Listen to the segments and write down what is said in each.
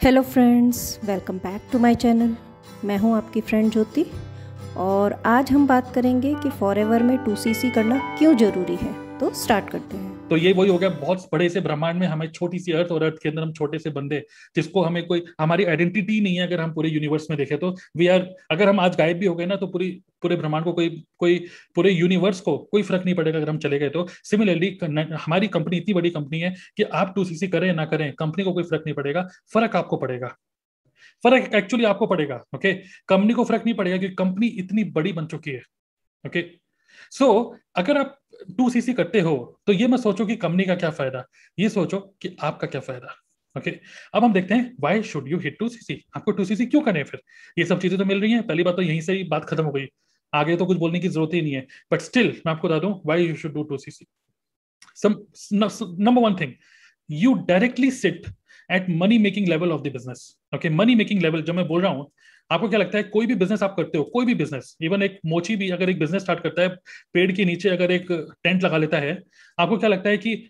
Hello friends, welcome back to my channel. मैं हूं आपकी फ्रेंड ज्योति और आज हम बात करेंगे कि फॉरएवर में 2cc करना क्यों ज़रूरी है। तो स्टार्ट करते हैं। तो ये वही हो गया, बहुत बड़े से ब्रह्मांड में हमें छोटी सी अर्थ, और अर्थ के अंदर हम छोटे से बंदे, जिसको हमें कोई हमारी आइडेंटिटी नहीं है। अगर हम पूरे यूनिवर्स में देखें तो वी आर, अगर हम आज गायब भी हो गए ना तो पूरी पूरे ब्रह्मांड को कोई कोई पूरे यूनिवर्स को कोई फर्क नहीं पड़ेगा अगर हम चले गए तो। सिमिलरली हमारी कंपनी इतनी बड़ी कंपनी है कि आप 2cc करें ना करें, कंपनी को कोई फर्क नहीं पड़ेगा। फर्क आपको पड़ेगा, फर्क एक्चुअली आपको पड़ेगा। ओके, कंपनी को फर्क नहीं पड़ेगा क्योंकि कंपनी इतनी बड़ी बन चुकी है। ओके, सो अगर आप 2cc करते हो तो ये मत सोचो कि कंपनी का क्या फायदा, ये सोचो कि आपका क्या फायदा। ओके, अब हम देखते हैं why should you hit 2cc। आपको 2cc क्यों करना है फिर? ये सब चीजें तो मिल रही हैं, पहली बात तो यहीं से ही बात खत्म हो गई, आगे तो कुछ बोलने की जरूरत ही नहीं है। बट स्टिल मैं आपको बता दूं why you should do 2cc। Some number one thing, you directly sit at money making level of the business. Okay, money making level जब मैं बोल रहा हूं, आपको क्या लगता है कोई भी बिजनेस आप करते हो, कोई भी बिजनेस, इवन एक मोची भी अगर एक बिजनेस स्टार्ट करता है, पेड़ के नीचे अगर एक टेंट लगा लेता है, आपको क्या लगता है कि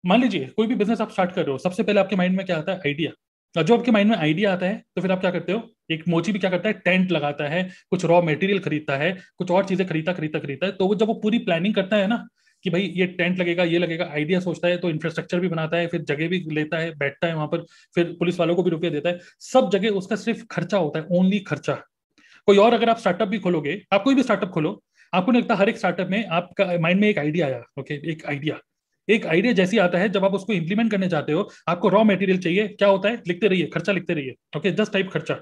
मान लीजिए कोई भी बिजनेस आप स्टार्ट कर रहे हो, सबसे पहले आपके माइंड में क्या आता है? आइडिया। और जो आपके माइंड में आइडिया आता है तो फिर आप क्या करते हो? एक मोची भी क्या करता है? टेंट लगाता है, कुछ रॉ मटेरियल खरीदता है, कुछ और चीजें खरीदता खरीदता खरीदता है। तो वो जब वो पूरी प्लानिंग करता है ना कि भाई ये टेंट लगेगा, ये लगेगा, आइडिया सोचता है, तो इंफ्रास्ट्रक्चर भी बनाता है, फिर जगह भी लेता है, बैठता है वहां पर, फिर पुलिस वालों को भी रुपया देता है। सब जगह उसका सिर्फ खर्चा होता है, ओनली खर्चा। कोई और अगर आप स्टार्टअप भी खोलोगे, आप कोई भी स्टार्टअप खोलो, आपको नहीं लगता हर एक स्टार्टअप में आपका माइंड में एक आइडिया आया? ओके, एक आइडिया जैसी आता है, जब आप उसको इंप्लीमेंट करने जाते हो, आपको रॉ मटेरियल चाहिए, क्या होता है? लिखते रहिए, खर्चा लिखते रहिए। ओके, जस्ट टाइप खर्चा।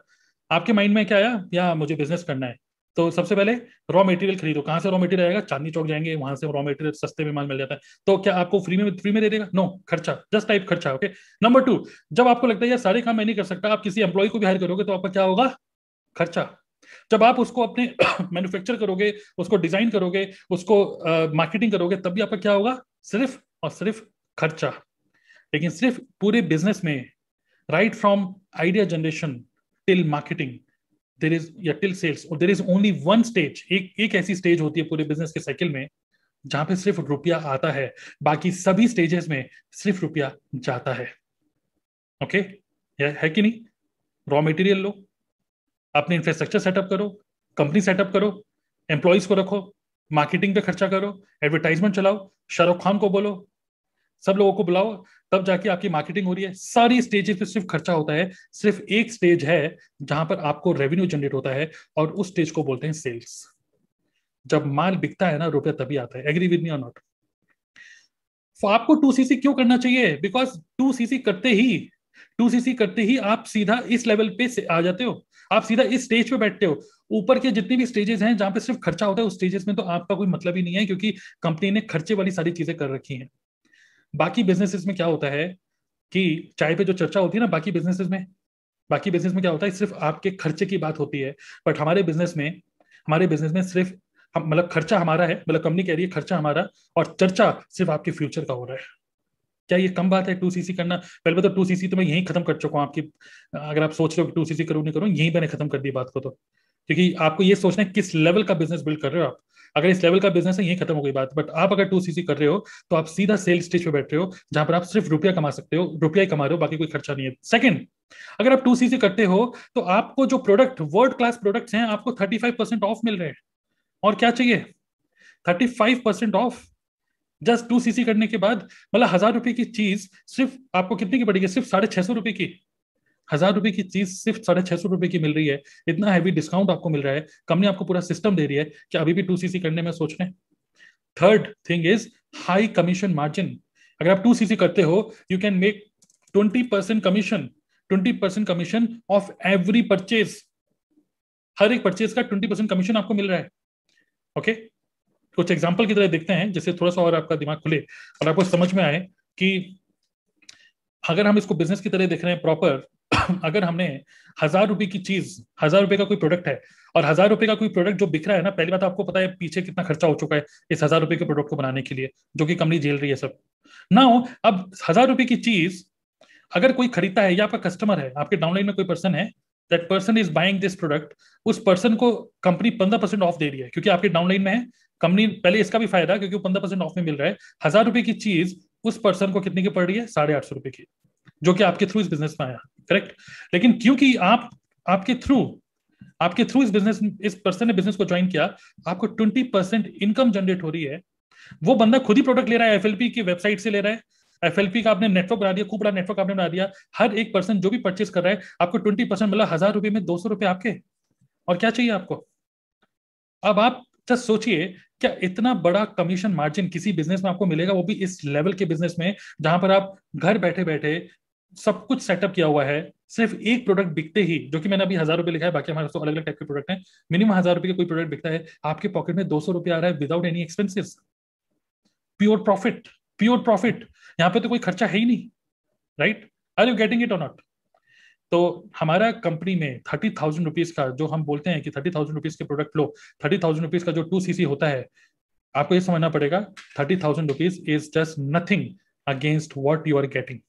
आपके माइंड में क्या आया? या मुझे बिजनेस करना है, तो सबसे पहले रॉ मटेरियल खरीदो। कहाँ से रॉ मटेरियल आएगा? चांदनी चौक जाएंगे, वहां से रॉ मटेरियल सस्ते में माल मिल जाता है। तो क्या आपको फ्री में दे देगा? नो, खर्चा, जस्ट टाइप खर्चा। ओके, नंबर टू, जब आपको लगता है यार सारे काम मैं नहीं कर सकता, आप किसी एम्प्लॉय को भी हायर करोगे तो आपका क्या होगा? खर्चा। जब आप उसको अपने मैन्युफैक्चर करोगे, उसको डिजाइन करोगे, उसको मार्केटिंग करोगे, तब भी आपका क्या होगा? सिर्फ और सिर्फ खर्चा। लेकिन सिर्फ पूरे बिजनेस में, right from idea generation till marketing, there is या टिल सेल्स, और there is only one stage, एक ऐसी स्टेज होती है पूरे बिजनेस के साइकिल में जहां पे सिर्फ रुपया आता है, बाकी सभी स्टेजेस में सिर्फ रुपया जाता है। ओके, है कि नहीं? रॉ मटेरियल लो, अपने इंफ्रास्ट्रक्चर सेटअप करो, कंपनी सेटअप करो, एम्प्लॉयज को रखो, मार्केटिंग पे खर्चा करो, एडवर्टाइजमेंट चलाओ, शाहरुख खान को बोलो, सब लोगों को बुलाओ, तब जाके आपकी मार्केटिंग हो रही है। सारी स्टेजेस पे सिर्फ खर्चा होता है, सिर्फ एक स्टेज है जहां पर आपको रेवेन्यू जनरेट होता है, और उस स्टेज को बोलते हैं सेल्स। जब माल बिकता है ना, रुपया तभी आता है। एग्री विद मी और नॉट? तो आपको 2cc क्यों करना चाहिए? बिकॉज 2cc करते ही आप सीधा इस लेवल पे से आ जाते हो, आप सीधा इस स्टेज पे बैठते हो। ऊपर के जितने भी स्टेजेस हैं जहां पे सिर्फ खर्चा होता है, उस स्टेजेस में तो आपका कोई मतलब ही नहीं है, क्योंकि कंपनी ने खर्चे वाली सारी चीजें कर रखी हैं। बाकी बिजनेसेस में क्या होता है कि चाय पे जो चर्चा होती है ना, बाकी बिजनेस में क्या होता है, सिर्फ आपके खर्चे की बात होती है। बट हमारे बिजनेस में सिर्फ मतलब खर्चा हमारा है, मतलब कंपनी कह रही है खर्चा हमारा, और चर्चा सिर्फ आपके फ्यूचर का हो रहा है। क्या ये कम बात है 2cc करना? पहले तो 2cc तो मैं यहीं खत्म कर चुका हूँ आपकी। अगर आप सोच रहे हो कि 2cc करूँ नहीं करूँ, यहीं मैंने खत्म कर दी बात को। तो क्योंकि आपको ये सोचना है किस लेवल का बिजनेस बिल्ड कर रहे हो आप। अगर इस लेवल का बिजनेस है, यहीं खत्म हो गई बात। बट आप अगर 2cc कर रहे हो तो आप सीधा सेल स्टेज पे बैठ रहे हो, जहां पर आप सिर्फ रुपया कमा सकते हो, रुपया ही कमा रहे हो, बाकी कोई खर्चा नहीं है। सेकंड, अगर आप 2cc करते हो तो आपको जो प्रोडक्ट, वर्ल्ड क्लास प्रोडक्ट्स हैं, आपको 35% ऑफ मिल रहे हैं। और क्या चाहिए? 35% ऑफ जस्ट 2cc करने के बाद। मतलब 1,000 रुपए की चीज सिर्फ आपको कितने की पड़ेगी? सिर्फ 650 रुपए की। 1,000 रुपए की चीज सिर्फ 650 रुपए की मिल रही है। इतना हैवी डिस्काउंट आपको मिल रहा है, कंपनी आपको पूरा सिस्टम दे रही है कि अभी भी 2cc करने में सोच रहे हैं। Third thing is high commission margin. अगर आप 2cc करते हो, you can make 20% commission, 20% commission off every purchase. हर एक परचेज का 20% कमीशन आपको मिल रहा है। ओके, कुछ एग्जांपल की तरह देखते हैं, जिससे थोड़ा सा और आपका दिमाग खुले और आपको समझ में आए कि अगर हम इसको बिजनेस की तरह देख रहे हैं प्रॉपर, अगर हमने 1,000 रुपए की चीज, 1,000 रुपए का कोई प्रोडक्ट है, और 1,000 रुपए का कोई प्रोडक्ट जो बिक रहा है ना, पहली बात आपको पता है पीछे कितना खर्चा हो चुका है इस 1,000 रुपए के प्रोडक्ट को बनाने के लिए, जो कि कंपनी झेल रही है सब। नाउ अब 1,000 रुपए की चीज अगर कोई खरीदता है, या आपका कस्टमर है, आपके डाउनलाइन में कोई पर्सन है, that person is buying this product, उस पर्सन को कंपनी 15% ऑफ दे रही है, क्योंकि आपके डाउनलाइन में है। कंपनी पहले इसका भी फायदा, क्योंकि 15% ऑफ में मिल रहा है। 1,000 रुपए की चीज उस पर्सन को कितने की पड़ रही है? 850 रुपए की। जो कि आपके थ्रू इस बिजनेस में आया, करेक्ट। लेकिन क्योंकि आपके थ्रू इस पर्सन ने बिजनेस को ज्वाइन किया, आपको 20% इनकम जनरेट हो रही है। वो बंदा खुद ही प्रोडक्ट ले रहा है, एफएलपी की वेबसाइट से ले रहा है, एफएलपी का आपने नेटवर्क बना दिया, खूब बड़ा नेटवर्क आपने बना दिया। हर एक पर्सन जो भी परचेस कर रहा है, आपको 20% मतलब 1000 रुपए में 200 रुपए आपके, और क्या चाहिए आपको। अब आप जस्ट सोचिए, क्या इतना बड़ा कमीशन मार्जिन किसी बिजनेस में आपको मिलेगा, वो भी इस लेवल के बिजनेस में, जहां पर आप घर बैठे बैठे सब कुछ सेटअप किया हुआ है, सिर्फ एक प्रोडक्ट बिकते ही, जो कि मैंने अभी 1000 रुपए लिखा है, बाकी हमारे तो अलग अलग टाइप के प्रोडक्ट हैं, मिनिमम 1000 रुपए का कोई प्रोडक्ट बिकता है, आपके पॉकेट में 200 रुपए आ रहा है without any expenses. Pure profit, pure profit. यहाँ पे तो कोई खर्चा है ही नहीं, right. Are you getting it और नॉट। तो हमारा कंपनी में 30,000 रुपीज का, जो हम बोलते हैं कि 30,000 रुपीज के प्रोडक्ट लो, 30,000 रुपीज का जो 2cc होता है, आपको ये समझना पड़ेगा 30,000 rupees is just nothing against what you are getting.